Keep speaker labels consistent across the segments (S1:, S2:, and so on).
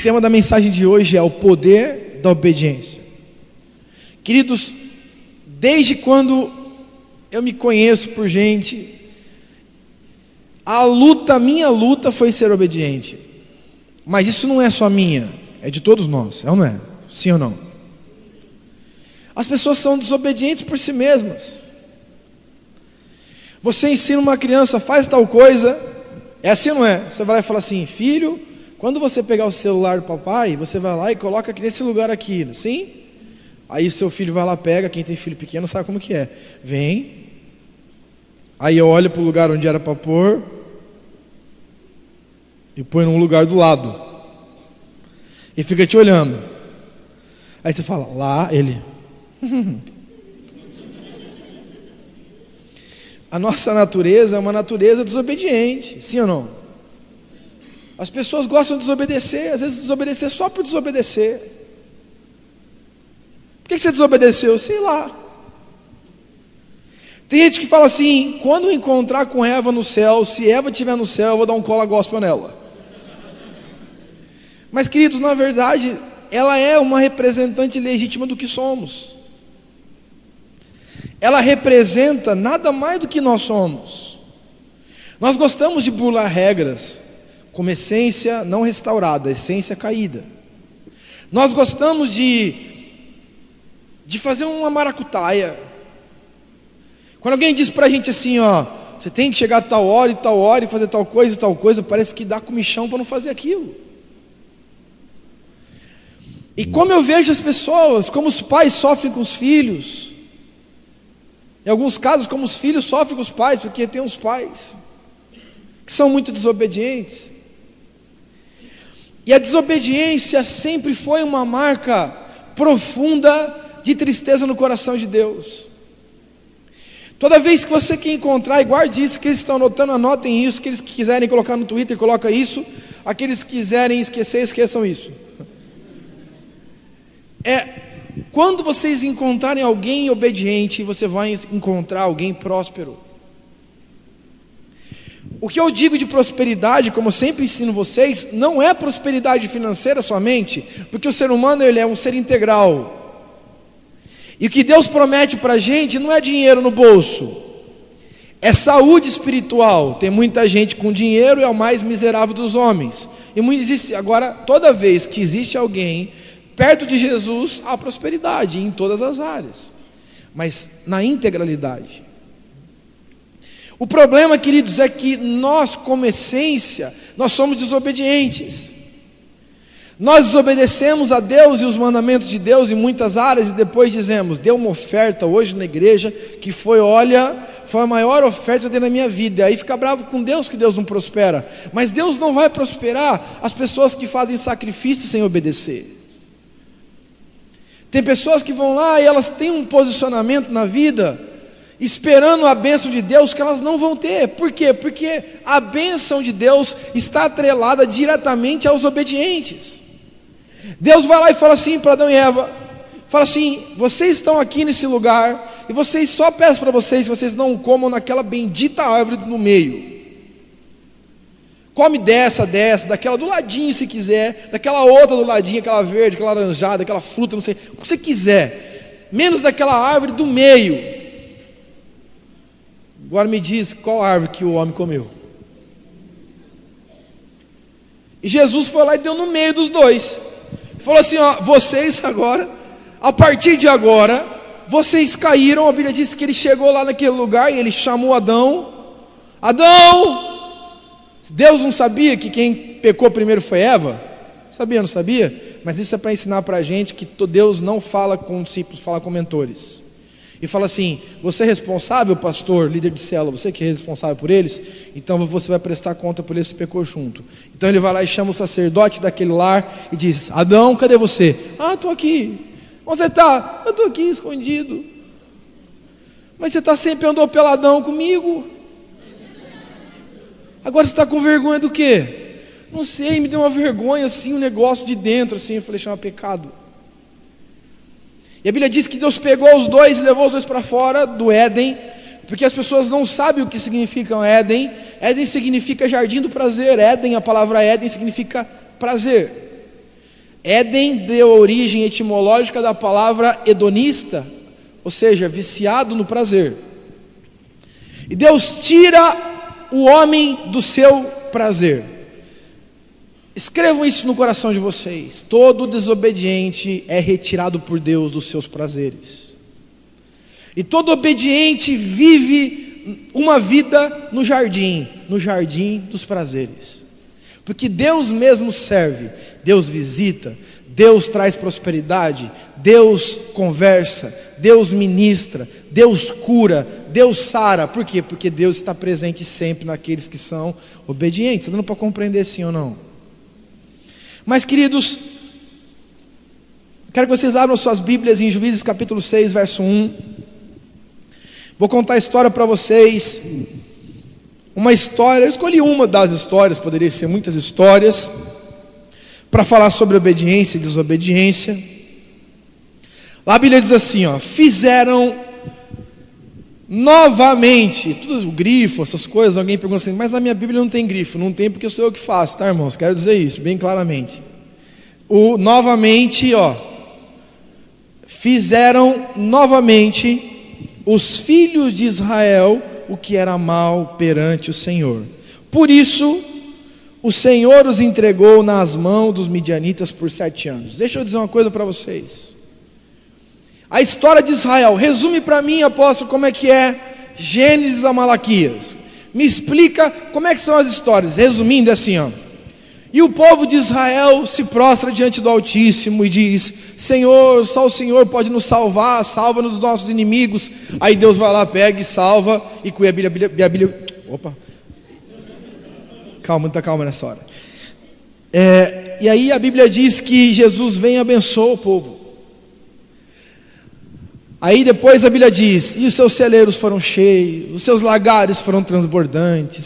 S1: tema da mensagem de hoje é o poder da obediência. Queridos, desde quando eu me conheço por gente, a minha luta foi ser obediente. Mas isso não é só minha, é de todos nós, é ou não é? Sim ou não? As pessoas são desobedientes por si mesmas. Você ensina uma criança, faz tal coisa, é assim ou não é? Você vai lá e fala assim: filho, quando você pegar o celular do papai, você vai lá e coloca aqui nesse lugar aqui, sim? Aí seu filho vai lá, pega, quem tem filho pequeno sabe como que é. Vem, aí eu olho para o lugar onde era para pôr e põe num lugar do lado. E fica te olhando. Aí você fala, lá, ele. A nossa natureza é uma natureza desobediente, sim ou não? As pessoas gostam de desobedecer, às vezes desobedecer só por desobedecer. Por que você desobedeceu? Sei lá. Tem gente que fala assim: quando eu encontrar com Eva no céu, se Eva estiver no céu, eu vou dar um cola gospel nela. Mas, queridos, na verdade, ela é uma representante legítima do que somos. Ela representa nada mais do que nós somos. Nós gostamos de burlar regras, como essência não restaurada, essência caída. Nós gostamos de fazer uma maracutaia. Quando alguém diz pra gente assim, ó, você tem que chegar a tal hora e fazer tal coisa, parece que dá comichão para não fazer aquilo. E como eu vejo as pessoas, como os pais sofrem com os filhos, em alguns casos como os filhos sofrem com os pais, porque tem uns pais que são muito desobedientes. E a desobediência sempre foi uma marca profunda de tristeza no coração de Deus. Toda vez que você quer encontrar, e guarde isso, que eles estão anotando, anotem isso, aqueles que quiserem colocar no Twitter, coloca isso, aqueles que quiserem esquecer, esqueçam isso. Quando vocês encontrarem alguém obediente, você vai encontrar alguém próspero. O que eu digo de prosperidade, como eu sempre ensino vocês, não é prosperidade financeira somente, porque o ser humano ele é um ser integral. E o que Deus promete para a gente não é dinheiro no bolso, é saúde espiritual. Tem muita gente com dinheiro, é o mais miserável dos homens. Agora, toda vez que existe alguém perto de Jesus, há prosperidade em todas as áreas, mas na integralidade. O problema, queridos, é que nós, como essência, nós somos desobedientes. Nós desobedecemos a Deus e os mandamentos de Deus em muitas áreas, e depois dizemos: deu uma oferta hoje na igreja, que foi a maior oferta que eu dei na minha vida. E aí fica bravo com Deus, que Deus não prospera. Mas Deus não vai prosperar as pessoas que fazem sacrifício sem obedecer. Tem pessoas que vão lá e elas têm um posicionamento na vida, esperando a bênção de Deus, que elas não vão ter. Por quê? Porque a bênção de Deus está atrelada diretamente aos obedientes. Deus vai lá e fala assim para Adão e Eva, fala assim: vocês estão aqui nesse lugar, e vocês, só peço para vocês, vocês não comam naquela bendita árvore no meio. Come dessa, daquela do ladinho se quiser, daquela outra do ladinho, aquela verde, aquela laranjada, aquela fruta, não sei, o que você quiser, menos daquela árvore do meio. Agora me diz qual árvore que o homem comeu. E Jesus foi lá e deu no meio dos dois. Falou assim: ó, vocês agora, a partir de agora, vocês caíram. A Bíblia diz que ele chegou lá naquele lugar e ele chamou Adão. Adão! Deus não sabia que quem pecou primeiro foi Eva? Sabia, não sabia? Mas isso é para ensinar para a gente que Deus não fala com discípulos, fala com mentores. E fala assim: você é responsável, pastor, líder de célula, você que é responsável por eles, então você vai prestar conta por eles que pecou junto. Então ele vai lá e chama o sacerdote daquele lar e diz: Adão, cadê você? Ah, estou aqui. Onde você está? Eu estou aqui escondido. Mas você sempre andou peladão comigo. Agora você está com vergonha do quê? Não sei, me deu uma vergonha assim, um negócio de dentro assim. Eu falei: chama pecado. E a Bíblia diz que Deus pegou os dois e levou os dois para fora do Éden, porque as pessoas não sabem o que significa Éden. Éden significa jardim do prazer. Éden, a palavra Éden significa prazer. Éden deu a origem etimológica da palavra hedonista, ou seja, viciado no prazer. E Deus tira o homem do seu prazer. Escrevam isso no coração de vocês: todo desobediente é retirado por Deus dos seus prazeres, e todo obediente vive uma vida no jardim dos prazeres, porque Deus mesmo serve, Deus visita, Deus traz prosperidade, Deus conversa, Deus ministra, Deus cura, Deus sara. Por quê? Porque Deus está presente sempre naqueles que são obedientes. Está dando para compreender sim ou não? Mas, queridos, quero que vocês abram suas Bíblias em Juízes capítulo 6, verso 1. Vou contar a história para vocês. Uma história, eu escolhi uma das histórias, poderia ser muitas histórias, para falar sobre obediência e desobediência. Lá a Bíblia diz assim, fizeram novamente, tudo o grifo, essas coisas. Alguém pergunta assim, mas na minha Bíblia não tem grifo. Não tem, porque sou eu que faço, tá, irmãos? Quero dizer isso bem claramente. Novamente, fizeram novamente os filhos de Israel o que era mal perante o Senhor. Por isso o Senhor os entregou nas mãos dos midianitas por 7 anos. Deixa eu dizer uma coisa para vocês. A história de Israel, resume para mim, apóstolo, como é que é Gênesis a Malaquias. Me explica como é que são as histórias. Resumindo, é assim, E o povo de Israel se prostra diante do Altíssimo e diz: Senhor, só o Senhor pode nos salvar, salva-nos dos nossos inimigos. Aí Deus vai lá, pega e salva, e com a Bíblia. Opa! Calma, muita calma nessa hora. E aí a Bíblia diz que Jesus vem e abençoa o povo. Aí depois a Bíblia diz: e os seus celeiros foram cheios, os seus lagares foram transbordantes.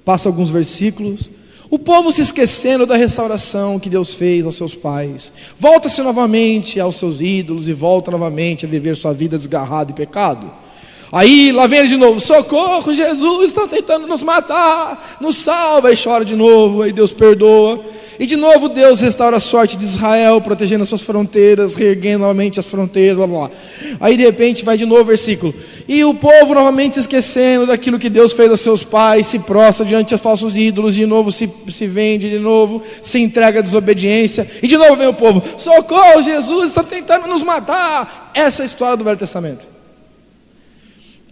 S1: Passa alguns versículos. O povo se esquecendo da restauração que Deus fez aos seus pais, volta-se novamente aos seus ídolos e volta novamente a viver sua vida desgarrada e pecado. Aí lá vem ele de novo: socorro, Jesus, estão tentando nos matar, nos salva. Aí chora de novo, aí Deus perdoa. E de novo Deus restaura a sorte de Israel, protegendo as suas fronteiras, reerguendo novamente as fronteiras, blá, blá, blá. Aí de repente vai de novo o versículo: e o povo novamente se esquecendo daquilo que Deus fez a seus pais, se prostra diante de falsos ídolos, de novo se vende, de novo se entrega à desobediência, e de novo vem o povo: socorro, Jesus está tentando nos matar. Essa é a história do Velho Testamento.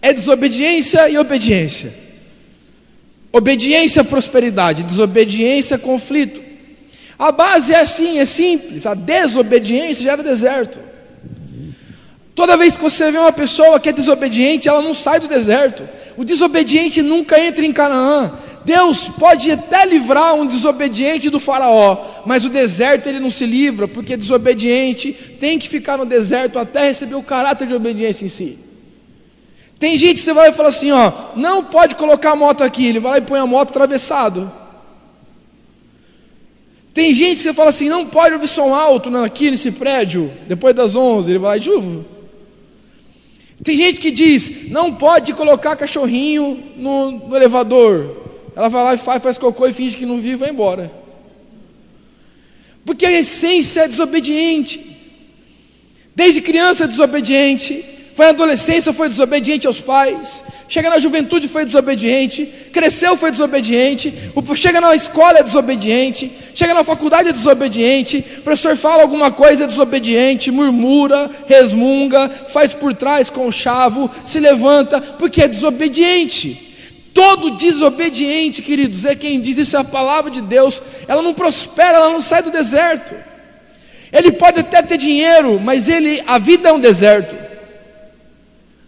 S1: É desobediência e obediência. Obediência, prosperidade; desobediência, conflito. A base é assim, é simples. A desobediência gera deserto. Toda vez que você vê uma pessoa que é desobediente, ela não sai do deserto. O desobediente nunca entra em Canaã. Deus pode até livrar um desobediente do faraó, mas o deserto ele não se livra, porque desobediente tem que ficar no deserto até receber o caráter de obediência em si. Tem gente que você vai falar assim, não pode colocar a moto aqui. Ele vai lá e põe a moto atravessado. Tem gente que você fala assim, não pode ouvir som alto aqui nesse prédio, depois das 11, ele vai lá e chuva. Tem gente que diz, não pode colocar cachorrinho no elevador. Ela vai lá e faz cocô e finge que não vive e vai embora. Porque a essência é desobediente. Desde criança é desobediente. Foi na adolescência, foi desobediente aos pais. Chega na juventude, foi desobediente. Cresceu, foi desobediente. Chega na escola, é desobediente. Chega na faculdade, é desobediente. O professor fala alguma coisa, é desobediente. Murmura, resmunga, faz por trás conchavo, se levanta, porque é desobediente. Todo desobediente, queridos, é quem diz, isso é a palavra de Deus. Ela não prospera, ela não sai do deserto. Ele pode até ter dinheiro, mas a vida é um deserto.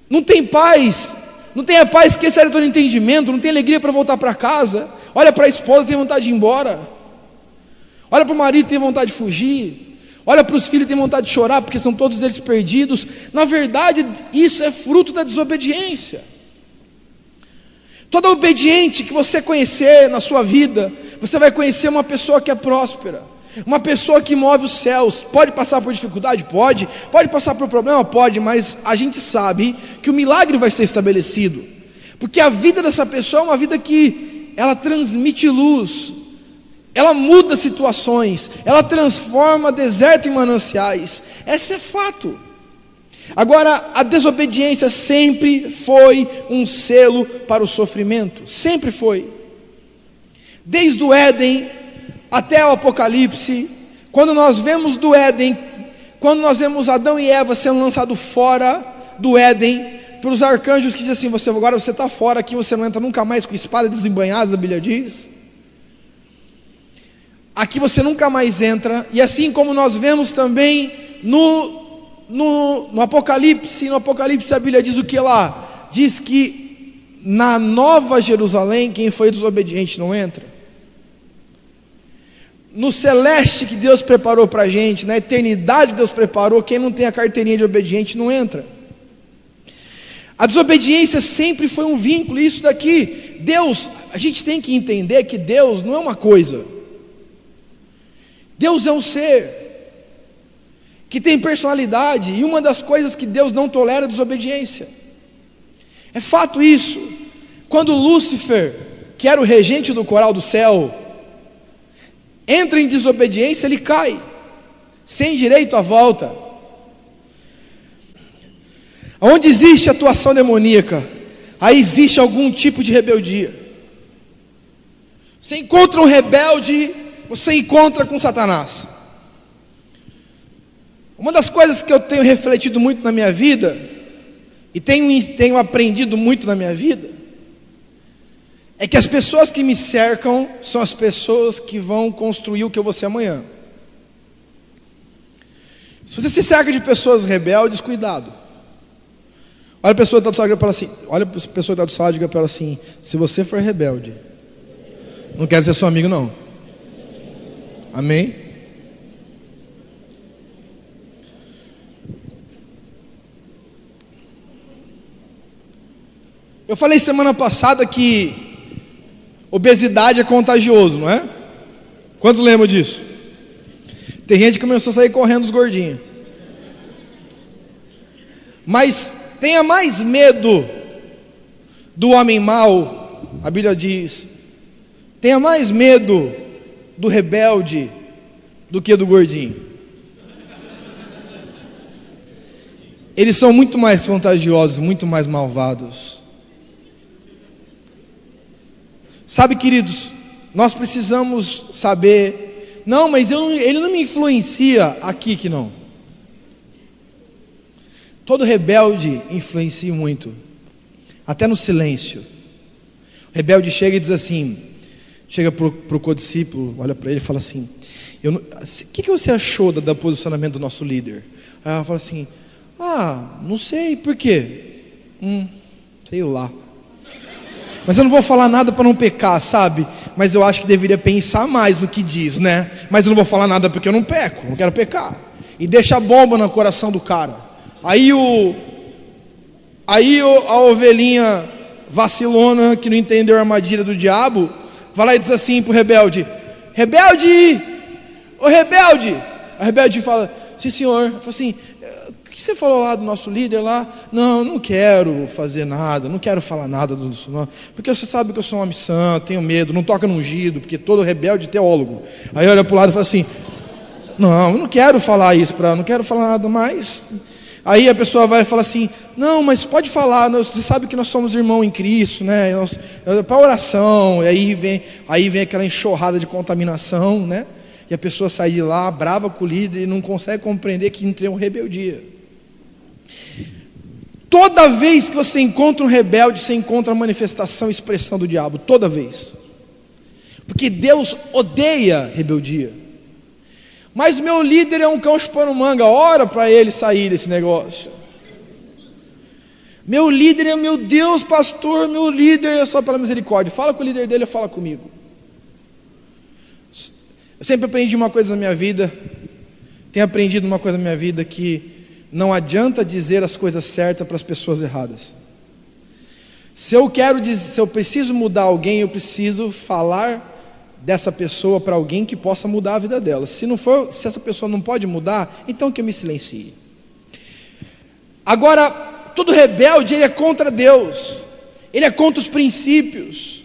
S1: Não tem paz, não tem a paz que esse era todo entendimento, não tem alegria para voltar para casa. Olha para a esposa, tem vontade de ir embora. Olha para o marido, tem vontade de fugir. Olha para os filhos, tem vontade de chorar, porque são todos eles perdidos. Na verdade, isso é fruto da desobediência. Todo obediente que você conhecer na sua vida, você vai conhecer uma pessoa que é próspera. Uma pessoa que move os céus. Pode passar por dificuldade? Pode. Pode passar por problema? Pode. Mas a gente sabe que o milagre vai ser estabelecido, porque a vida dessa pessoa é uma vida que ela transmite luz. ela muda situações, ela transforma deserto em mananciais. Esse é fato. Agora, a desobediência sempre foi um selo para o sofrimento, sempre foi. Desde o Éden até o Apocalipse, quando nós vemos do Éden, quando nós vemos Adão e Eva sendo lançados fora do Éden, pelos arcanjos que dizem assim: agora você está fora aqui, você não entra nunca mais com espada desembainhada, a Bíblia diz. Aqui você nunca mais entra. E assim como nós vemos também no Apocalipse, a Bíblia diz o que lá? Diz que na Nova Jerusalém, quem foi desobediente não entra. No celeste que Deus preparou para a gente, na eternidade que Deus preparou, quem não tem a carteirinha de obediente não entra. A desobediência sempre foi um vínculo. Isso daqui, Deus, a gente tem que entender que Deus não é uma coisa. Deus é um ser que tem personalidade, e uma das coisas que Deus não tolera é a desobediência. É fato isso. Quando Lúcifer, que era o regente do coral do céu, entra em desobediência, ele cai, sem direito à volta. Onde existe atuação demoníaca, aí existe algum tipo de rebeldia. Você encontra um rebelde, você encontra com Satanás. Uma das coisas que eu tenho refletido muito na minha vida, e tenho aprendido muito na minha vida, é que as pessoas que me cercam são as pessoas que vão construir o que eu vou ser amanhã. Se você se cerca de pessoas rebeldes, cuidado. Olha a pessoa que está do seu lado e fala assim, para ela assim: se você for rebelde, não quero ser seu amigo não. Amém? Eu falei semana passada que obesidade é contagioso, não é? Quantos lembram disso? Tem gente que começou a sair correndo os gordinhos. Mas tenha mais medo do homem mau, a Bíblia diz. Tenha mais medo do rebelde do que do gordinho. Eles são muito mais contagiosos, muito mais malvados. Sabe, queridos, nós precisamos saber. Não, mas ele não me influencia aqui que não. Todo rebelde influencia muito, até no silêncio. O rebelde chega e diz assim, chega para o codiscípulo, olha para ele e fala assim: o que você achou do posicionamento do nosso líder? Aí ela fala assim: não sei, por quê? Sei lá. Mas eu não vou falar nada para não pecar, sabe? Mas eu acho que deveria pensar mais no que diz, né? Mas eu não vou falar nada porque eu não peco, não quero pecar. E deixa a bomba no coração do cara. Aí a ovelhinha vacilona, que não entendeu a armadilha do diabo, vai lá e diz assim pro rebelde: rebelde, ô rebelde. A rebelde fala: sim senhor. Fala assim: o que você falou lá do nosso líder lá? Não quero fazer nada, não quero falar nada do nosso, porque você sabe que eu sou um homem santo, tenho medo, não toca no ungido, porque todo rebelde é teólogo. Aí olha para o lado e fala assim: não quero falar isso, não quero falar nada mais. Aí a pessoa vai e fala assim: não, mas pode falar, você sabe que nós somos irmãos em Cristo, né? Para oração. E aí vem aquela enxurrada de contaminação, né? E a pessoa sai de lá brava com o líder e não consegue compreender que entrou em rebeldia. Toda vez que você encontra um rebelde, você encontra a manifestação e expressão do diabo, toda vez. Porque Deus odeia rebeldia. Mas meu líder é um cão chupando manga, ora para ele sair desse negócio. Meu líder é, meu Deus, pastor, meu líder é só pela misericórdia. Fala com o líder dele, fala comigo. Eu sempre aprendi uma coisa na minha vida, tenho aprendido uma coisa na minha vida, que não adianta dizer as coisas certas para as pessoas erradas. Se eu preciso mudar alguém, eu preciso falar dessa pessoa para alguém que possa mudar a vida dela. Se essa pessoa não pode mudar, então que eu me silencie. Agora, todo rebelde, ele é contra Deus, ele é contra os princípios,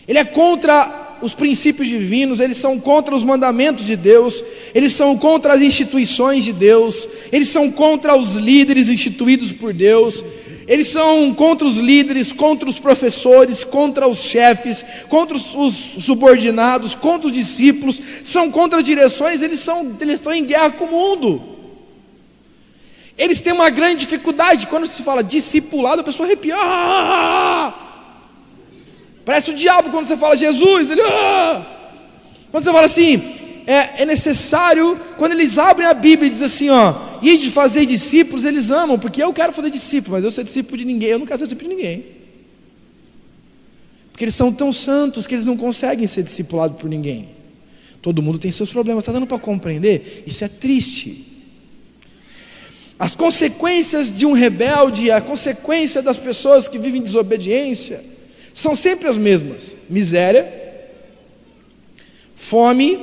S1: ele é contra os princípios divinos, eles são contra os mandamentos de Deus, eles são contra as instituições de Deus, eles são contra os líderes instituídos por Deus, eles são contra os líderes, contra os professores, contra os chefes, contra os subordinados, contra os discípulos, são contra as direções, eles estão em guerra com o mundo. Eles têm uma grande dificuldade. Quando se fala discipulado, a pessoa arrepia. Parece o diabo quando você fala Jesus. Ele, Quando você fala assim, é necessário. Quando eles abrem a Bíblia e dizem assim, e de fazer discípulos, eles amam, porque eu quero fazer discípulo, mas eu sou discípulo de ninguém. Eu não quero ser discípulo de ninguém, porque eles são tão santos que eles não conseguem ser discipulados por ninguém. Todo mundo tem seus problemas. Está dando para compreender? Isso é triste. As consequências de um rebelde, a consequência das pessoas que vivem em desobediência, são sempre as mesmas: miséria, fome,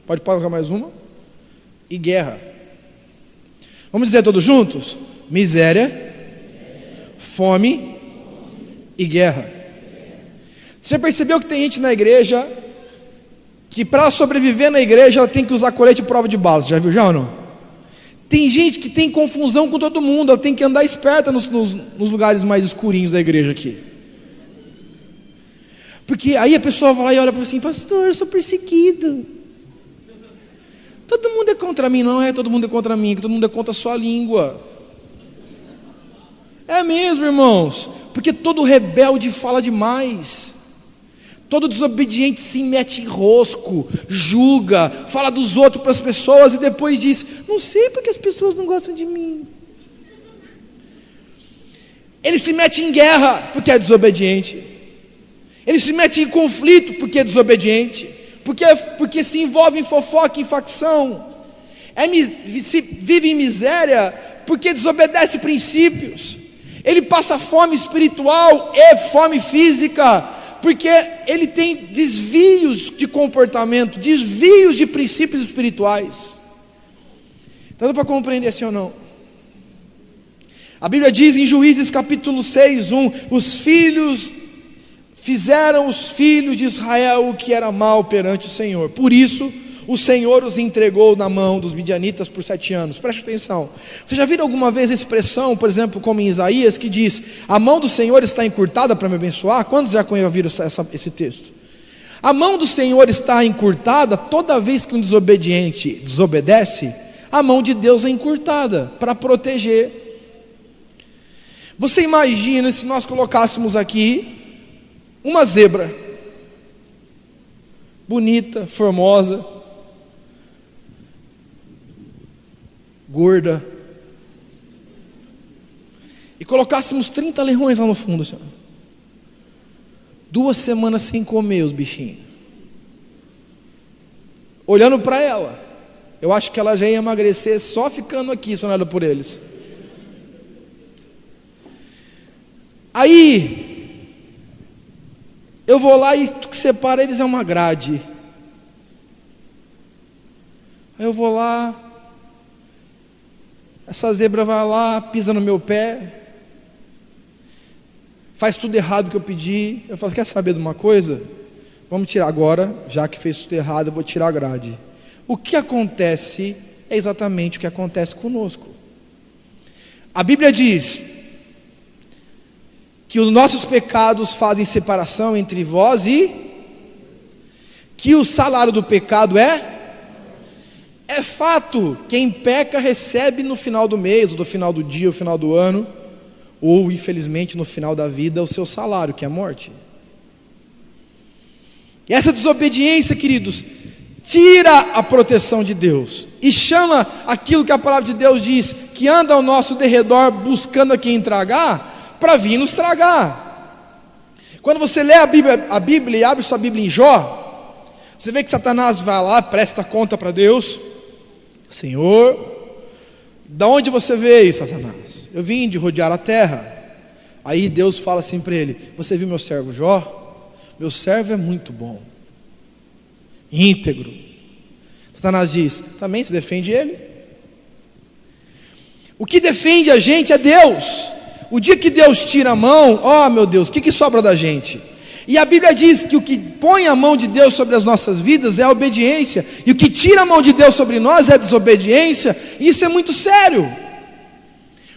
S1: pode colocar mais uma, e guerra. Vamos dizer todos juntos? Miséria, fome e guerra. Você já percebeu que tem gente na igreja que para sobreviver na igreja ela tem que usar colete e prova de balas? Já viu já ou não? Tem gente que tem confusão com todo mundo, ela tem que andar esperta nos lugares mais escurinhos da igreja aqui. Porque aí a pessoa vai lá e olha para você assim: pastor, eu sou perseguido. Todo mundo é contra mim. Não é todo mundo é contra mim, todo mundo é contra a sua língua. É mesmo, irmãos, porque todo rebelde fala demais. Todo desobediente se mete em rosco, julga, fala dos outros para as pessoas e depois diz: não sei porque as pessoas não gostam de mim. Ele se mete em guerra porque é desobediente. Ele se mete em conflito porque é desobediente. Porque se envolve em fofoca, em facção. Se vive em miséria porque desobedece princípios. Ele passa fome espiritual e fome física porque ele tem desvios de comportamento, desvios de princípios espirituais. Está dando para compreender assim ou não? A Bíblia diz em Juízes capítulo 6:1: fizeram os filhos de Israel o que era mal perante o Senhor, por isso o Senhor os entregou na mão dos midianitas por 7 anos. Preste atenção. Você já viu alguma vez a expressão, por exemplo, como em Isaías, que diz: a mão do Senhor está encurtada para me abençoar? Quantos já ouviram esse texto? A mão do Senhor está encurtada toda vez que um desobediente desobedece. A mão de Deus é encurtada para proteger. Você imagina se nós colocássemos aqui uma zebra bonita, formosa, gorda, e colocássemos 30 leões lá no fundo, senhor. 2 semanas sem comer os bichinhos. Olhando para ela, eu acho que ela já ia emagrecer só ficando aqui, se não era por eles. Aí eu vou lá e o que separa eles é uma grade. Aí eu vou lá, essa zebra vai lá, pisa no meu pé, faz tudo errado que eu pedi. Eu falo: quer saber de uma coisa? Vamos tirar agora, já que fez tudo errado, eu vou tirar a grade. O que acontece é exatamente o que acontece conosco. A Bíblia diz que os nossos pecados fazem separação entre vós e que o salário do pecado é fato. Quem peca recebe no final do mês, ou no final do dia, ou no final do ano, ou infelizmente no final da vida, o seu salário, que é a morte. E essa desobediência, queridos, tira a proteção de Deus e chama aquilo que a palavra de Deus diz, que anda ao nosso derredor buscando a quem tragar, para vir nos tragar. Quando você lê a Bíblia e abre sua Bíblia em Jó, você vê que Satanás vai lá, presta conta para Deus: Senhor, da onde você veio, Satanás? Eu vim de rodear a terra. Aí Deus fala assim para ele: você viu meu servo Jó? Meu servo é muito bom, íntegro. Satanás diz: também se defende ele? O que defende a gente é Deus. O dia que Deus tira a mão, meu Deus, o que sobra da gente? E a Bíblia diz que o que põe a mão de Deus sobre as nossas vidas é a obediência, e o que tira a mão de Deus sobre nós é a desobediência. E isso é muito sério.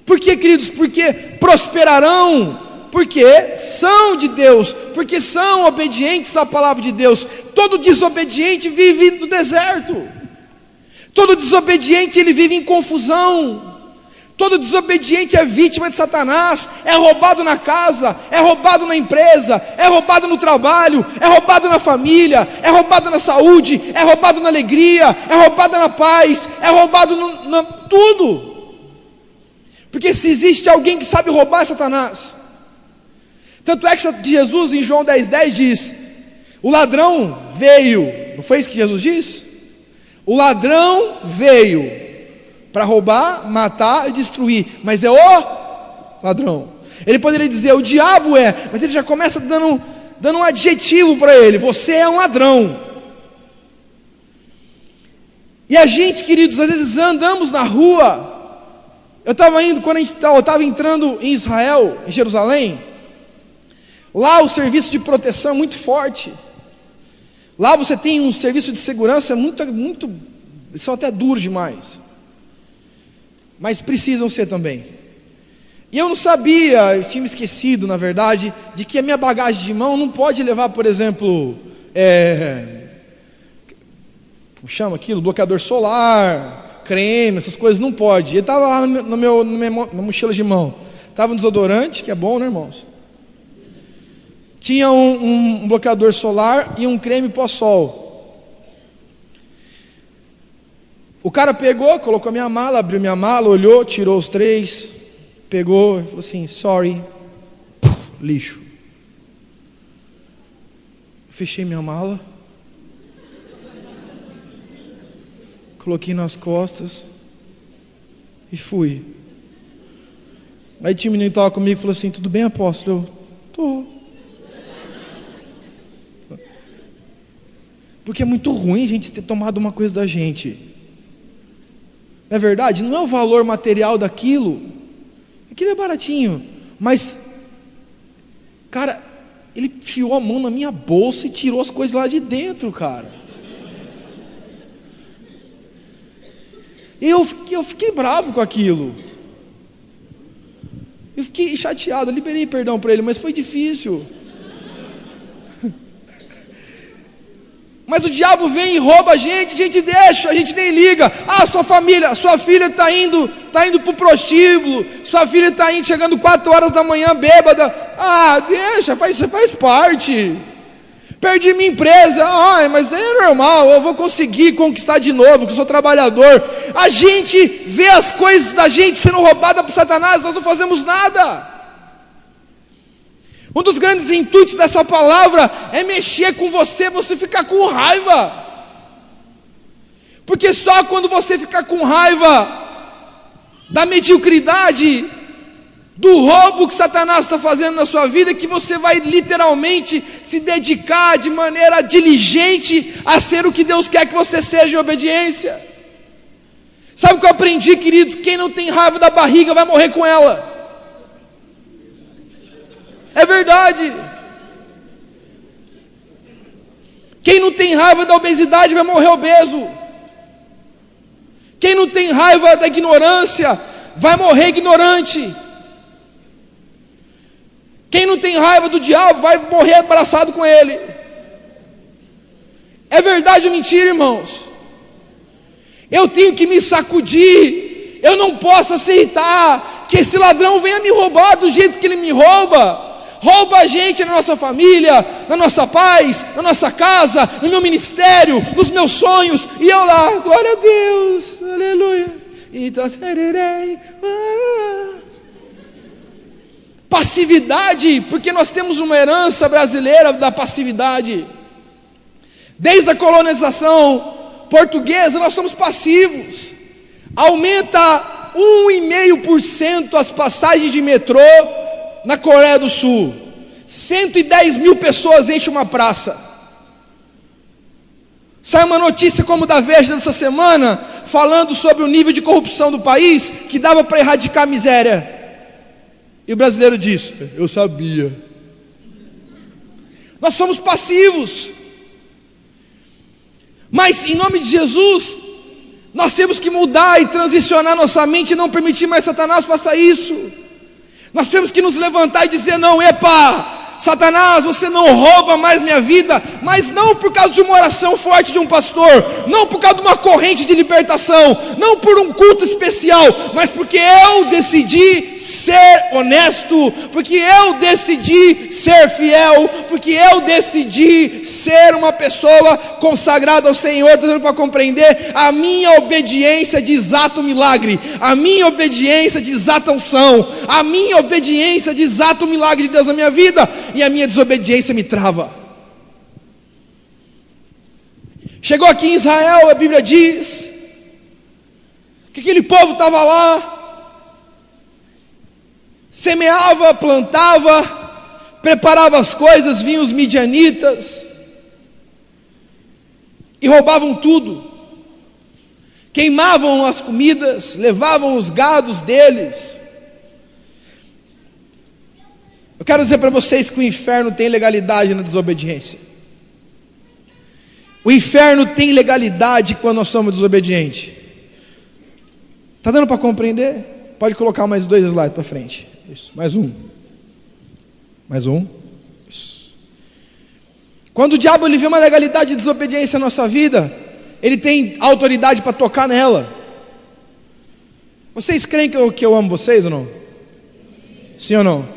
S1: Por quê, queridos? Porque prosperarão, porque são de Deus, porque são obedientes à palavra de Deus. Todo desobediente vive no deserto, todo desobediente ele vive em confusão. Todo desobediente é vítima de Satanás, é roubado na casa, é roubado na empresa, é roubado no trabalho, é roubado na família, é roubado na saúde, é roubado na alegria, é roubado na paz, é roubado tudo. Porque se existe alguém que sabe roubar, é Satanás. Tanto é que Jesus em João 10,10 diz: o ladrão veio, não foi isso que Jesus disse? O ladrão veio para roubar, matar e destruir, mas é o ladrão. Ele poderia dizer o diabo é, mas ele já começa dando um adjetivo para ele: você é um ladrão. E a gente, queridos, às vezes andamos na rua. Eu estava indo, quando eu estava entrando em Israel, em Jerusalém, lá o serviço de proteção é muito forte. Lá você tem um serviço de segurança muito, são até duros demais, mas precisam ser também. E eu não sabia, eu tinha me esquecido, na verdade, de que a minha bagagem de mão não pode levar, por exemplo, como chama aquilo? Bloqueador solar, creme, essas coisas, não pode. Ele estava lá na minha mochila de mão, estava um desodorante, que é bom, né, irmãos? Tinha um bloqueador solar e um creme pós-sol. O cara pegou, colocou a minha mala, abriu minha mala, olhou, tirou os 3, pegou e falou assim: sorry, lixo. Eu fechei minha mala, coloquei nas costas e fui. Aí tinha um menino que estava comigo e falou assim: tudo bem, apóstolo? Eu, tô. Porque é muito ruim a gente ter tomado uma coisa da gente. Não é verdade? Não é o valor material daquilo. Aquilo é baratinho. Mas, cara, ele enfiou a mão na minha bolsa e tirou as coisas lá de dentro, cara. E eu fiquei bravo com aquilo. Eu fiquei chateado, eu liberei perdão para ele, mas foi difícil. Mas o diabo vem e rouba a gente deixa, a gente nem liga. Ah, sua filha está indo para o prostíbulo, sua filha está indo, chegando 4 horas da manhã bêbada. Ah, deixa, faz parte. Perdi minha empresa, mas é normal, eu vou conseguir conquistar de novo, porque eu sou trabalhador. A gente vê as coisas da gente sendo roubadas por Satanás, nós não fazemos nada. Um dos grandes intuitos dessa palavra é mexer com você ficar com raiva. Porque só quando você ficar com raiva da mediocridade, do roubo que Satanás está fazendo na sua vida, que você vai literalmente se dedicar de maneira diligente a ser o que Deus quer que você seja em obediência. Sabe o que eu aprendi, queridos? Quem não tem raiva da barriga vai morrer com ela. É verdade. Quem não tem raiva da obesidade vai morrer obeso. Quem não tem raiva da ignorância vai morrer ignorante. Quem não tem raiva do diabo vai morrer abraçado com ele. É verdade ou mentira, irmãos? Eu tenho que me sacudir. Eu não posso aceitar que esse ladrão venha me roubar do jeito que ele me rouba. Rouba a gente na nossa família, na nossa paz, na nossa casa, no meu ministério, nos meus sonhos, e eu lá, glória a Deus, aleluia. Então serei. Passividade, porque nós temos uma herança brasileira da passividade. Desde a colonização portuguesa, nós somos passivos. Aumenta 1,5% as passagens de metrô na Coreia do Sul. 110 mil pessoas enchem uma praça. Sai uma notícia como da Veja dessa semana, falando sobre o nível de corrupção do país, que dava para erradicar a miséria. E o brasileiro diz: eu sabia. Nós somos passivos. Mas em nome de Jesus, nós temos que mudar e transicionar nossa mente e não permitir mais Satanás faça isso. Nós temos que nos levantar e dizer: não, epa, Satanás, você não rouba mais minha vida, mas não por causa de uma oração forte de um pastor, não por causa de uma corrente de libertação, não por um culto especial, mas porque eu decidi ser honesto, porque eu decidi ser fiel, porque eu decidi ser uma pessoa consagrada ao Senhor. Estou dando para compreender? A minha obediência desata o milagre, a minha obediência desata a unção, a minha obediência desata o milagre de Deus na minha vida, e a minha desobediência me trava. Chegou aqui em Israel, a Bíblia diz que aquele povo estava lá, semeava, plantava, preparava as coisas, vinham os midianitas e roubavam tudo, queimavam as comidas, levavam os gados deles. Eu quero dizer para vocês que o inferno tem legalidade na desobediência. O inferno tem legalidade quando nós somos desobedientes. Está dando para compreender? Pode colocar mais 2 slides para frente. Isso. Mais um. Isso. Quando o diabo ele vê uma legalidade de desobediência na nossa vida, ele tem autoridade para tocar nela. Vocês creem que eu amo vocês ou não? Sim ou não?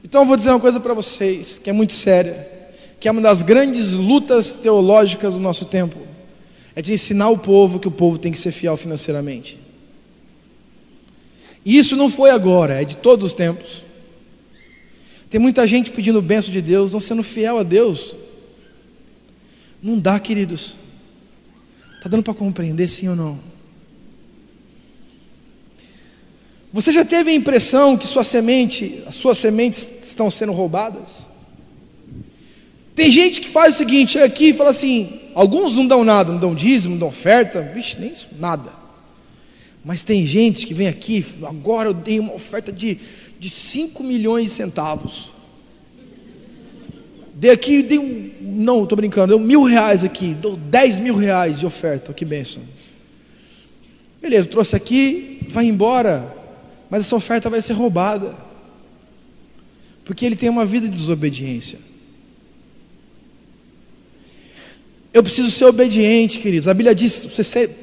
S1: Então eu vou dizer uma coisa para vocês, que é muito séria, que é uma das grandes lutas teológicas do nosso tempo, é de ensinar o povo que o povo tem que ser fiel financeiramente. E isso não foi agora, é de todos os tempos. Tem muita gente pedindo bênção de Deus, não sendo fiel a Deus. Não dá, queridos. Está dando para compreender, sim ou não? Você já teve a impressão que as suas sementes estão sendo roubadas? Tem gente que faz o seguinte, chega aqui e fala assim, alguns não dão nada, não dão dízimo, não dão oferta, vixe, nem isso, nada. Mas tem gente que vem aqui, agora eu dei uma oferta de 5 milhões de centavos. Não, estou brincando, deu R$1.000 aqui, dou R$10.000 de oferta, que bênção. Beleza, trouxe aqui, vai embora. Mas essa oferta vai ser roubada, porque ele tem uma vida de desobediência. Eu preciso ser obediente, queridos. A Bíblia diz,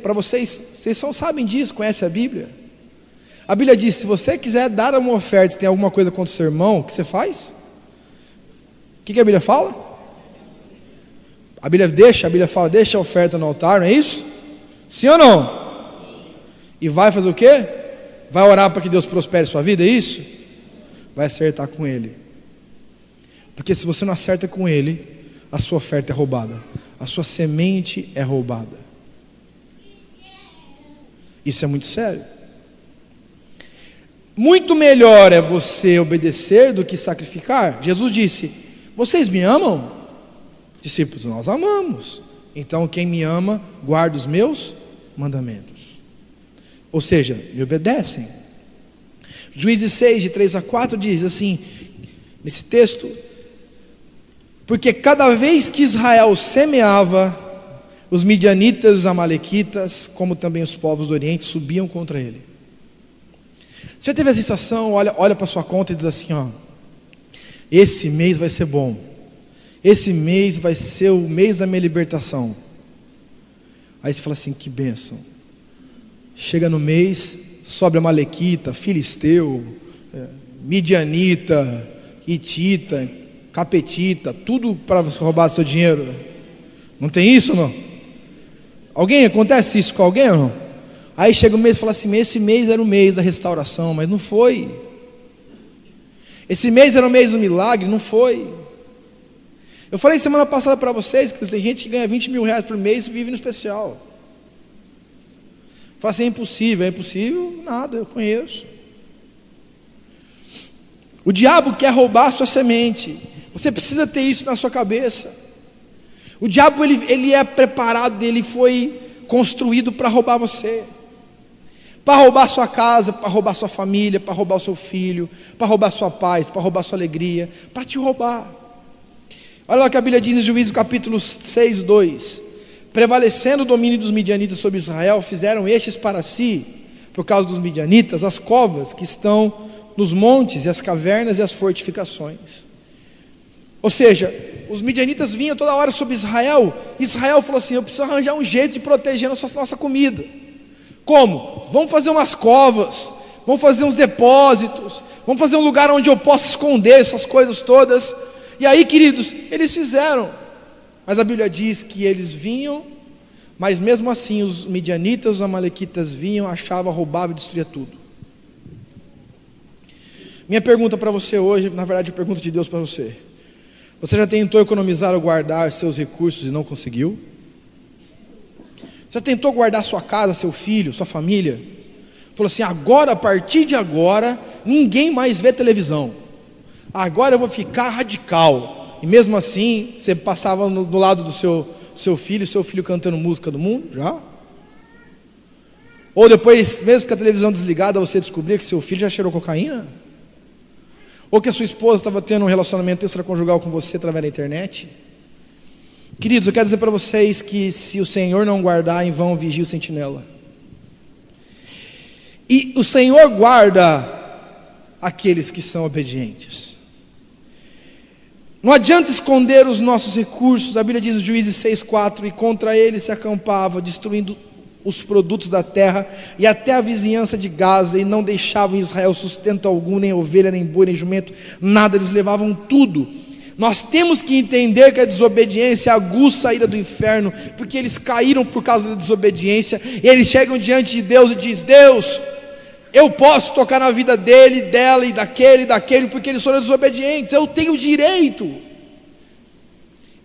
S1: para vocês só sabem disso, conhecem a Bíblia. A Bíblia diz, se você quiser dar uma oferta e tem alguma coisa contra o seu irmão, o que você faz? O que a Bíblia fala? A Bíblia fala, deixa a oferta no altar, não é isso? Sim ou não? E vai fazer o quê? Vai orar para que Deus prospere sua vida, é isso? Vai acertar com Ele. Porque se você não acerta com Ele, a sua oferta é roubada, a sua semente é roubada. Isso é muito sério. Muito melhor é você obedecer do que sacrificar. Jesus disse, vocês me amam? Discípulos, nós amamos. Então quem me ama, guarda os meus mandamentos. Ou seja, me obedecem. Juízes 6, de 3-4 diz assim, nesse texto, porque cada vez que Israel semeava, os midianitas, os amalequitas, como também os povos do Oriente, subiam contra ele. Você já teve a sensação, olha para sua conta e diz assim, esse mês vai ser bom, esse mês vai ser o mês da minha libertação. Aí você fala assim, que bênção. Chega no mês, sobe amalequita, filisteu, midianita, hitita, capetita, tudo para roubar seu dinheiro. Não tem isso, não? Acontece isso com alguém ou não? Aí chega o mês e fala assim, esse mês era o mês da restauração, mas não foi. Esse mês era o mês do milagre, não foi. Eu falei semana passada para vocês que tem gente que ganha R$20.000 por mês e vive no especial. Fala assim, é impossível, nada, eu conheço. O diabo quer roubar a sua semente. Você precisa ter isso na sua cabeça. O diabo ele é preparado, ele foi construído para roubar você, para roubar sua casa, para roubar sua família, para roubar o seu filho, para roubar sua paz, para roubar sua alegria, para te roubar. Olha lá o que a Bíblia diz em Juízes capítulo 6, 2: prevalecendo o domínio dos midianitas sobre Israel, fizeram estes para si, por causa dos midianitas, as covas que estão nos montes, e as cavernas e as fortificações. Ou seja, os midianitas vinham toda hora sobre Israel. Israel falou assim: eu preciso arranjar um jeito de proteger a nossa comida. Como? Vamos fazer umas covas, vamos fazer uns depósitos, vamos fazer um lugar onde eu possa esconder essas coisas todas. E aí, queridos, eles fizeram. Mas a Bíblia diz que eles vinham, mas mesmo assim os midianitas, os amalequitas vinham, achavam, roubavam e destruíam tudo. Minha pergunta para você hoje, na verdade a pergunta de Deus para você: você já tentou economizar ou guardar seus recursos e não conseguiu? Já tentou guardar sua casa, seu filho, sua família? Falou assim: agora, a partir de agora, ninguém mais vê televisão, agora eu vou ficar radical. E mesmo assim, você passava do lado do seu filho cantando música do mundo? Já? Ou depois, mesmo com a televisão desligada, você descobria que seu filho já cheirou cocaína? Ou que a sua esposa estava tendo um relacionamento extraconjugal com você através da internet? Queridos, eu quero dizer para vocês que se o Senhor não guardar, em vão vigia o sentinela. E o Senhor guarda aqueles que são obedientes. Não adianta esconder os nossos recursos. A Bíblia diz em Juízes 6,4: e contra eles se acampava, destruindo os produtos da terra e até a vizinhança de Gaza, e não deixavam em Israel sustento algum, nem ovelha, nem boi, nem jumento, nada, eles levavam tudo. Nós temos que entender que a desobediência aguça a ira do inferno, porque eles caíram por causa da desobediência, e eles chegam diante de Deus e dizem: Deus, eu posso tocar na vida dele, dela e daquele, porque eles foram desobedientes, eu tenho direito.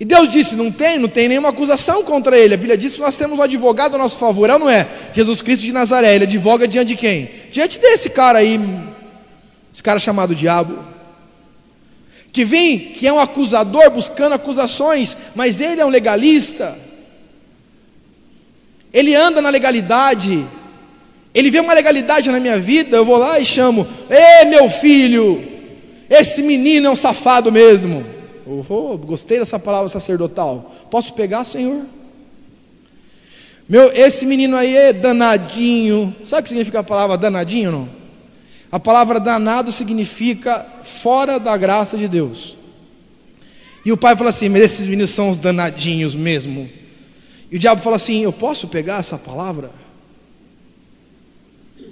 S1: E Deus disse: não tem nenhuma acusação contra ele. A Bíblia diz que nós temos um advogado a nosso favor, não é? Jesus Cristo de Nazaré. Ele advoga diante de quem? Diante desse cara aí, esse cara chamado diabo, que é um acusador buscando acusações, mas ele é um legalista, ele anda na legalidade. Ele vê uma legalidade na minha vida, eu vou lá e chamo: ei, meu filho, esse menino é um safado mesmo. Gostei dessa palavra sacerdotal. Posso pegar, Senhor? Esse menino aí é danadinho. Sabe o que significa a palavra danadinho, não? A palavra danado significa fora da graça de Deus. E o pai fala assim: mas esses meninos são os danadinhos mesmo. E o diabo fala assim: eu posso pegar essa palavra?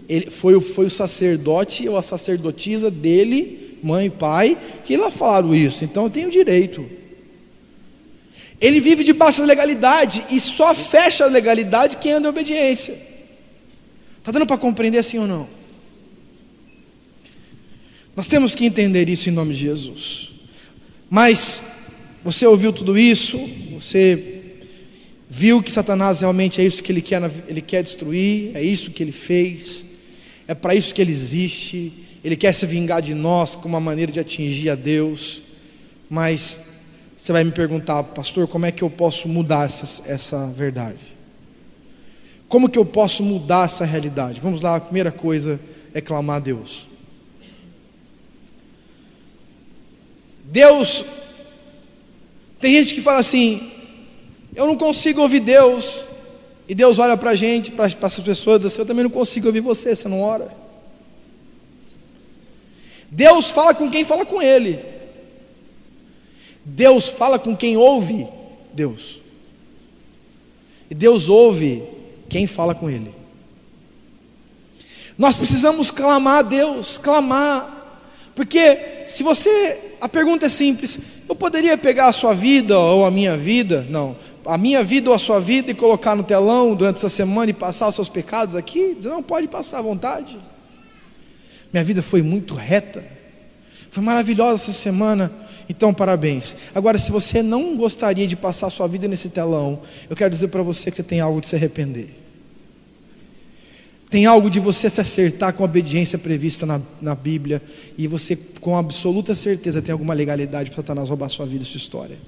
S1: Ele foi o sacerdote ou a sacerdotisa dele, mãe e pai, que lá falaram isso, então eu tenho direito. Ele vive debaixo da legalidade, e só fecha a legalidade quem anda em obediência. Está dando para compreender assim ou não? Nós temos que entender isso em nome de Jesus. Mas você ouviu tudo isso, você viu que Satanás realmente é isso que ele quer destruir, é isso que ele fez, é para isso que ele existe. Ele quer se vingar de nós como uma maneira de atingir a Deus. Mas você vai me perguntar: pastor, como é que eu posso mudar essa verdade? Como que eu posso mudar essa realidade? Vamos lá, a primeira coisa é clamar a Deus. Deus, tem gente que fala assim: eu não consigo ouvir Deus. E Deus olha para a gente, para as pessoas, e diz assim: eu também não consigo ouvir você, você não ora. Deus fala com quem fala com Ele. Deus fala com quem ouve Deus. E Deus ouve quem fala com Ele. Nós precisamos clamar a Deus, clamar. Porque a pergunta é simples: eu poderia pegar a sua vida ou a minha vida? Não. A minha vida ou a sua vida e colocar no telão durante essa semana e passar os seus pecados aqui? Não, pode passar à vontade. Minha vida foi muito reta, foi maravilhosa essa semana, então parabéns. Agora, se você não gostaria de passar a sua vida nesse telão, eu quero dizer para você que você tem algo de se arrepender. Tem algo de você se acertar com a obediência prevista na Bíblia, e você com absoluta certeza tem alguma legalidade para Satanás roubar sua vida e sua história.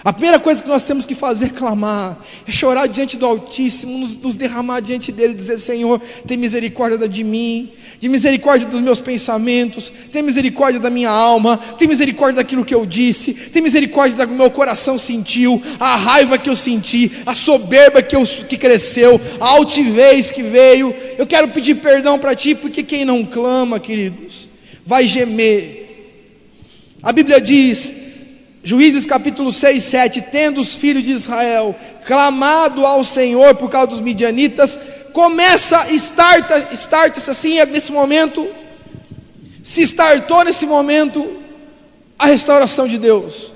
S1: A primeira coisa que nós temos que fazer é clamar, é chorar diante do Altíssimo, nos derramar diante dele, dizer: Senhor, tem misericórdia de mim, de misericórdia dos meus pensamentos, tem misericórdia da minha alma, tem misericórdia daquilo que eu disse, tem misericórdia do meu coração sentiu, a raiva que eu senti, a soberba que cresceu, a altivez que veio. Eu quero pedir perdão para ti, porque quem não clama, queridos, vai gemer. A Bíblia diz, Juízes capítulo 6, 7, tendo os filhos de Israel clamado ao Senhor por causa dos midianitas, starta-se assim, nesse momento, se startou nesse momento a restauração de Deus.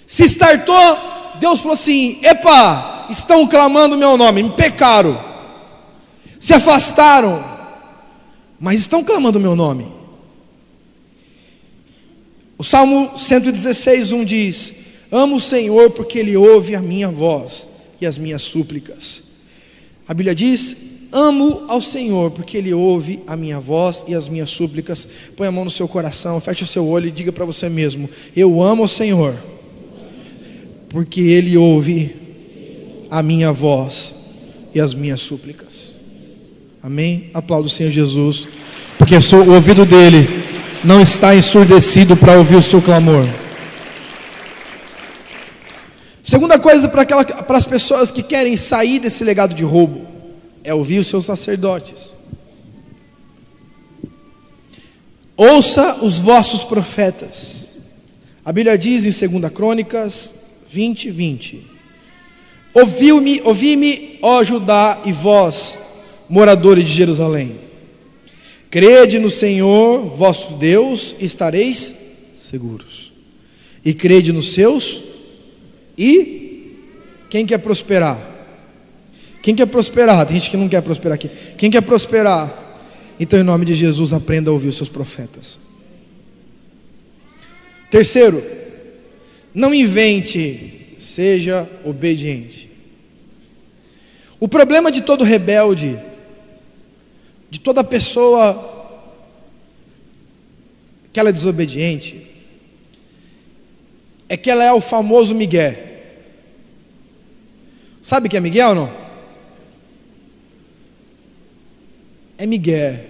S1: Se startou, Deus falou assim: epa, estão clamando o meu nome, me pecaram, se afastaram, mas estão clamando o meu nome. O Salmo 116, 1 diz: amo o Senhor porque Ele ouve a minha voz e as minhas súplicas. A Bíblia diz: amo ao Senhor porque Ele ouve a minha voz e as minhas súplicas. Põe a mão no seu coração, feche o seu olho e diga para você mesmo: eu amo o Senhor porque Ele ouve a minha voz e as minhas súplicas. Amém? Aplauda o Senhor Jesus, porque o ouvido dele não está ensurdecido para ouvir o seu clamor. Segunda coisa para as pessoas que querem sair desse legado de roubo é ouvir os seus sacerdotes. Ouça os vossos profetas. A Bíblia diz em 2 Crônicas 20, 20: ouvi-me, ó Judá, e vós, moradores de Jerusalém, crede no Senhor vosso Deus e estareis seguros, e crede nos seus. E quem quer prosperar? Quem quer prosperar? Tem gente que não quer prosperar aqui. Quem quer prosperar? Então, em nome de Jesus, aprenda a ouvir os seus profetas. Terceiro, não invente, seja obediente. O problema de todo rebelde, de toda pessoa que ela é desobediente, é que ela é o famoso migué. Sabe o que é migué ou não? É migué.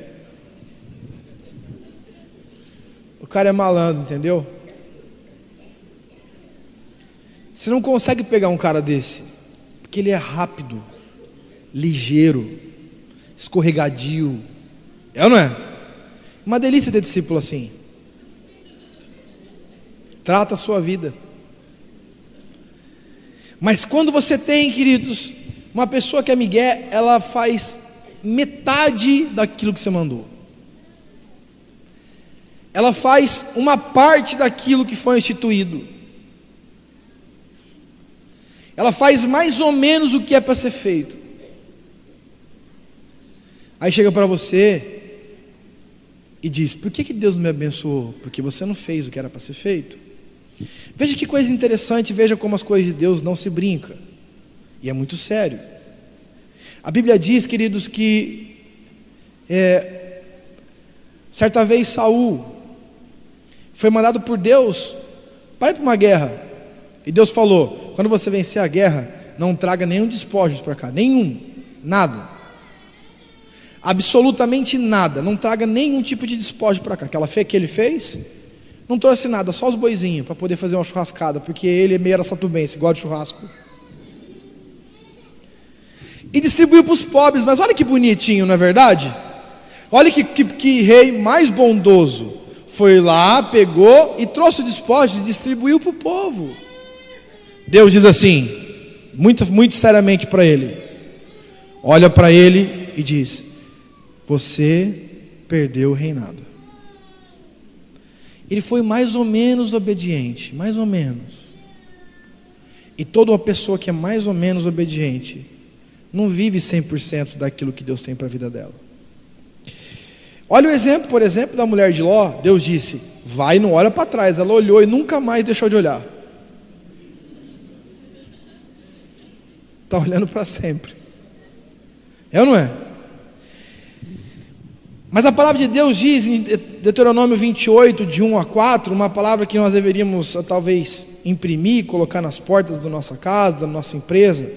S1: O cara é malandro, entendeu? Você não consegue pegar um cara desse, porque ele é rápido, ligeiro, escorregadio. É ou não é? Uma delícia ter discípulo assim. Trata a sua vida. Mas quando você tem, queridos, uma pessoa que é migué, ela faz metade daquilo que você mandou. Ela faz uma parte daquilo que foi instituído. Ela faz mais ou menos o que é para ser feito. Aí chega para você e diz: por que Deus não me abençoou? Porque você não fez o que era para ser feito. Veja que coisa interessante, veja como as coisas de Deus não se brinca. E é muito sério. A Bíblia diz, queridos, que certa vez Saul foi mandado por Deus para ir para uma guerra. E Deus falou: quando você vencer a guerra, não traga nenhum despojo para cá, nenhum, nada, absolutamente nada, não traga nenhum tipo de despojo para cá. Aquela fé que ele fez, não trouxe nada, só os boizinhos para poder fazer uma churrascada, porque ele é meio araçatubense, gosta de churrasco. E distribuiu para os pobres. Mas olha que bonitinho, não é verdade? Olha que rei mais bondoso. Foi lá, pegou e trouxe o despojo e distribuiu para o povo. Deus diz assim, muito, muito seriamente para ele, olha para ele e diz: você perdeu o reinado. Ele foi mais ou menos obediente, mais ou menos. E toda uma pessoa que é mais ou menos obediente não vive 100% daquilo que Deus tem para a vida dela. Olha o exemplo, por exemplo, da mulher de Ló. Deus disse: vai e não olha para trás. Ela olhou e nunca mais deixou de olhar. Está olhando para sempre. É ou não é? Mas a palavra de Deus diz em Deuteronômio 28, de 1 a 4, uma palavra que nós deveríamos talvez imprimir e colocar nas portas da nossa casa, da nossa empresa,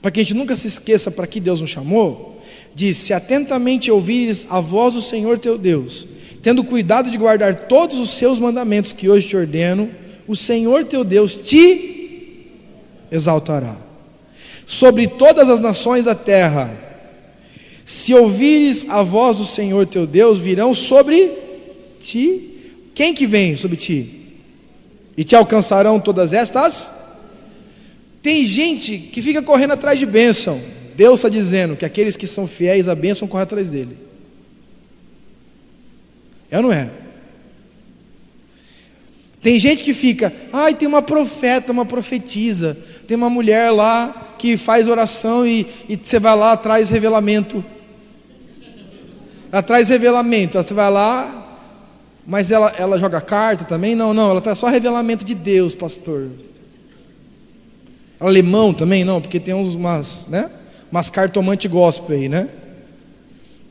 S1: para que a gente nunca se esqueça para que Deus nos chamou, diz: se atentamente ouvires a voz do Senhor teu Deus, tendo cuidado de guardar todos os seus mandamentos que hoje te ordeno, o Senhor teu Deus te exaltará sobre todas as nações da terra. Se ouvires a voz do Senhor teu Deus, virão sobre ti. Quem que vem sobre ti? E te alcançarão todas estas. Tem gente que fica correndo atrás de bênção. Deus está dizendo que aqueles que são fiéis à bênção correm atrás dele. É ou não é? Tem gente que fica: ai, tem uma profeta, uma profetisa, tem uma mulher lá que faz oração e você vai lá, traz revelamento. Ela traz revelamento, você vai lá, mas ela joga carta também? Não, ela traz só revelamento de Deus, pastor. Alemão também? Não, porque tem umas cartomante gospel aí, né?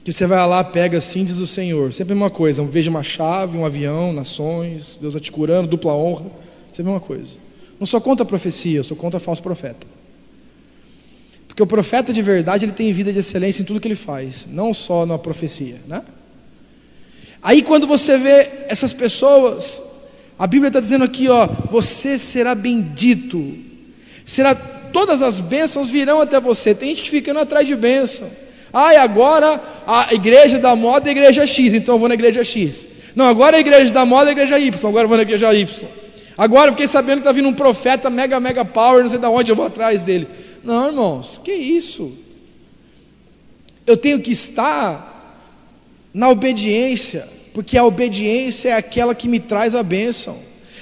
S1: Que você vai lá, pega assim, diz o Senhor. Sempre uma coisa: veja uma chave, um avião, nações, Deus está te curando, dupla honra. Sempre uma coisa. Não sou contra a profecia, eu sou contra falso profeta. Porque o profeta de verdade, ele tem vida de excelência em tudo que ele faz, não só na profecia, né? Aí quando você vê essas pessoas, a Bíblia está dizendo aqui, ó: você será bendito, todas as bênçãos virão até você. Tem gente que fica indo atrás de bênção. Ai, agora a igreja da moda é a igreja X, então eu vou na igreja X. Não, agora a igreja da moda é a igreja Y, agora eu vou na igreja Y. Agora eu fiquei sabendo que está vindo um profeta mega power, não sei de onde, eu vou atrás dele. Não, irmãos, que isso? Eu tenho que estar na obediência, porque a obediência é aquela que me traz a bênção.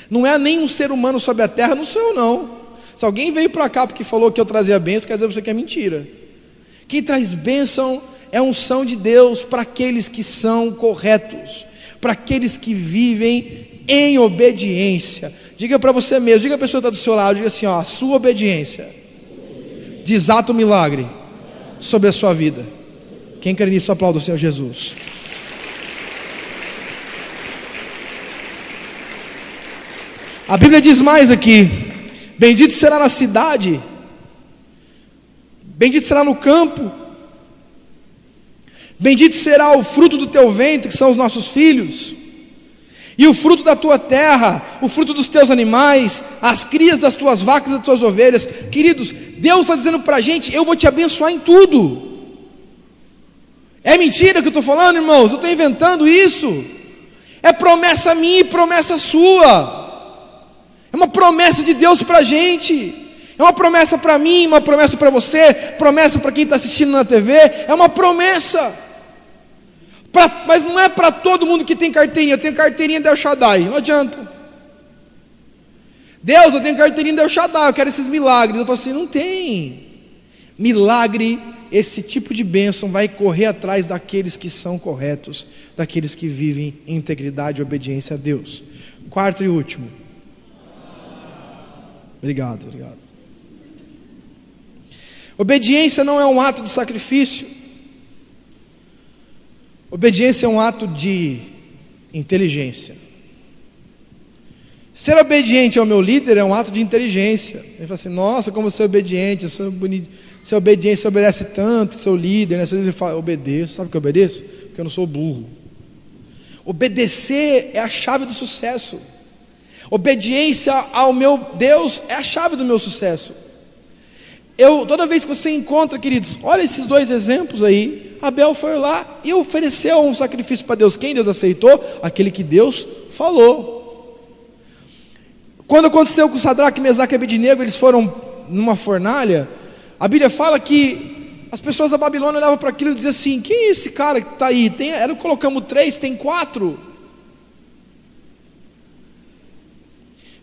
S1: Não é nenhum ser humano sobre a terra, não sou eu não. Se alguém veio para cá porque falou que eu trazia bênção, quer dizer para você que é mentira. Quem traz bênção é a unção de Deus para aqueles que são corretos, para aqueles que vivem em obediência. Diga para você mesmo, diga a pessoa que está do seu lado, diga assim, ó: a sua obediência desata o milagre sobre a sua vida. Quem crê nisso, aplauda o Senhor Jesus. A Bíblia diz mais aqui: bendito será na cidade, bendito será no campo, bendito será o fruto do teu ventre, que são os nossos filhos, e o fruto da tua terra, o fruto dos teus animais, as crias das tuas vacas e das tuas ovelhas. Queridos, Deus está dizendo para a gente: eu vou te abençoar em tudo. É mentira que eu estou falando, irmãos? Eu estou inventando isso? É promessa minha e promessa sua. É uma promessa de Deus para a gente. É uma promessa para mim, uma promessa para você, promessa para quem está assistindo na TV. É uma promessa. Mas não é para todo mundo que tem carteirinha. Eu tenho carteirinha de El Shaddai, não adianta. Deus, eu tenho carteirinha de El Shaddai, eu quero esses milagres. Eu falo assim: não tem milagre. Esse tipo de bênção vai correr atrás daqueles que são corretos, daqueles que vivem em integridade e obediência a Deus. Quarto e último. Obrigado. Obediência não é um ato de sacrifício. Obediência é um ato de inteligência. Ser obediente ao meu líder é um ato de inteligência. Ele fala assim: nossa, como você é obediente, você é obediente, você obedece tanto, seu líder, né? Seu líder fala: obedeço. Sabe por que eu obedeço? Porque eu não sou burro. Obedecer é a chave do sucesso. Obediência ao meu Deus é a chave do meu sucesso. Toda vez que você encontra, queridos, olha esses dois exemplos aí. Abel foi lá e ofereceu um sacrifício para Deus. Quem Deus aceitou? Aquele que Deus falou. Quando aconteceu com Sadraque, Mesaque e Abednego, eles foram numa fornalha. A Bíblia fala que as pessoas da Babilônia olhavam para aquilo e diziam assim: quem é esse cara que está aí? Colocamos 3, tem 4.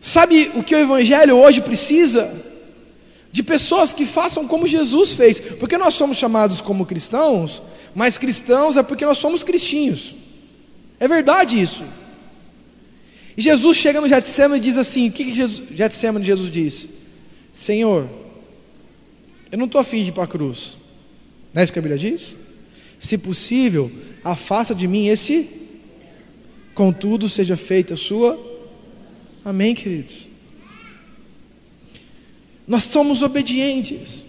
S1: Sabe o que o Evangelho hoje precisa? De pessoas que façam como Jesus fez. Porque nós somos chamados como cristãos, mas cristãos é porque nós somos cristinhos. É verdade isso. E Jesus chega no Getsemane e diz assim: o que Getsemane Jesus diz? Senhor, eu não estou afim de ir para a cruz. Não é isso que a Bíblia diz? Se possível, afasta de mim esse, contudo seja feita a sua. Amém, queridos? Nós somos obedientes.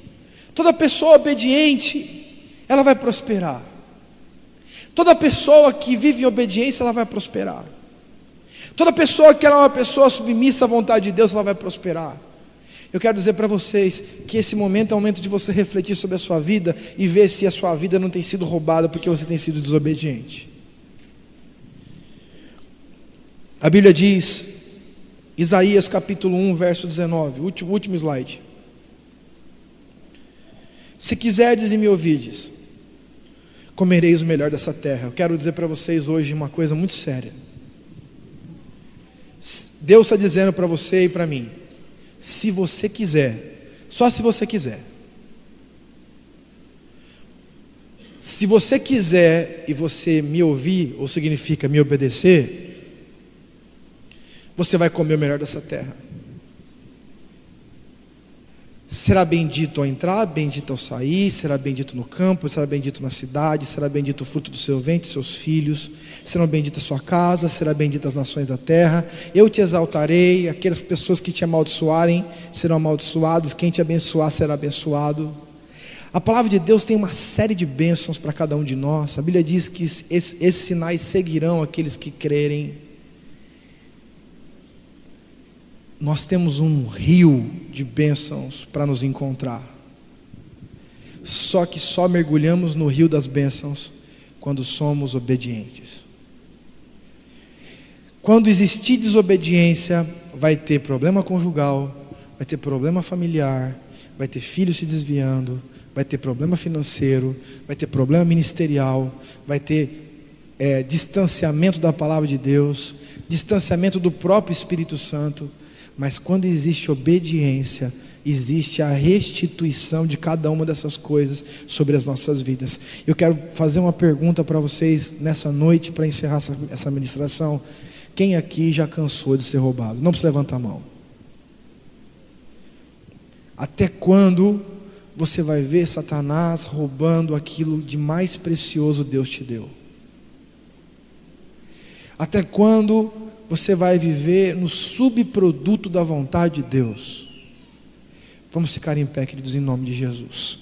S1: Toda pessoa obediente, ela vai prosperar. Toda pessoa que vive em obediência, ela vai prosperar. Toda pessoa que ela é uma pessoa submissa à vontade de Deus, ela vai prosperar. Eu quero dizer para vocês que esse momento é o momento de você refletir sobre a sua vida e ver se a sua vida não tem sido roubada porque você tem sido desobediente. A Bíblia diz, Isaías capítulo 1, verso 19, último slide. Se quiserdes e me ouvides, comereis o melhor dessa terra. Eu quero dizer para vocês hoje uma coisa muito séria. Deus está dizendo para você e para mim, se você quiser, só se você quiser. Se você quiser e você me ouvir, ou significa me obedecer, você vai comer o melhor dessa terra. Será bendito ao entrar, bendito ao sair, será bendito no campo, será bendito na cidade, será bendito o fruto do seu ventre, seus filhos, será bendita a sua casa, será bendita as nações da terra. Eu te exaltarei, aquelas pessoas que te amaldiçoarem serão amaldiçoadas, quem te abençoar será abençoado. A palavra de Deus tem uma série de bênçãos para cada um de nós. A Bíblia diz que esses sinais seguirão aqueles que crerem. Nós temos um rio de bênçãos para nos encontrar. Só que só mergulhamos no rio das bênçãos quando somos obedientes. Quando existir desobediência, vai ter problema conjugal, vai ter problema familiar, vai ter filho se desviando, vai ter problema financeiro, vai ter problema ministerial, vai ter distanciamento da palavra de Deus, distanciamento do próprio Espírito Santo. Mas quando existe obediência, existe a restituição de cada uma dessas coisas sobre as nossas vidas. Eu quero fazer uma pergunta para vocês nessa noite, para encerrar essa ministração. Quem aqui já cansou de ser roubado? Não precisa levantar a mão. Até quando você vai ver Satanás roubando aquilo de mais precioso Deus te deu? Até quando você vai viver no subproduto da vontade de Deus? Vamos ficar em pé, queridos, em nome de Jesus.